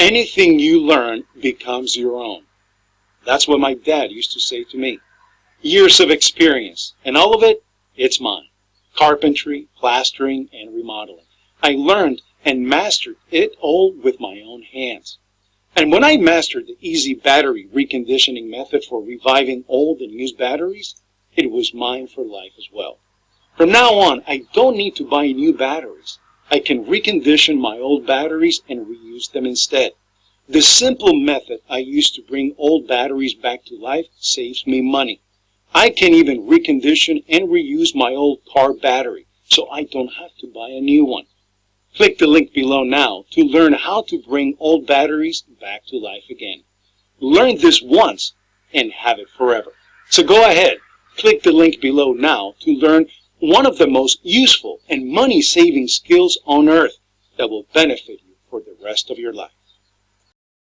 Anything you learn becomes your own. That's what my dad used to say to me. Years of experience, and all of it, it's mine. Carpentry, plastering, and remodeling. I learned and mastered it all with my own hands. And when I mastered the easy battery reconditioning method for reviving old and used batteries, it was mine for life as well. From now on, I don't need to buy new batteries. I can recondition my old batteries and reuse them instead. The simple method I use to bring old batteries back to life saves me money. I can even recondition and reuse my old car battery, so I don't have to buy a new one. Click the link below now to learn how to bring old batteries back to life again. Learn this once and have it forever. So go ahead, click the link below now to learn one of the most useful and money-saving skills on earth that will benefit you for the rest of your life.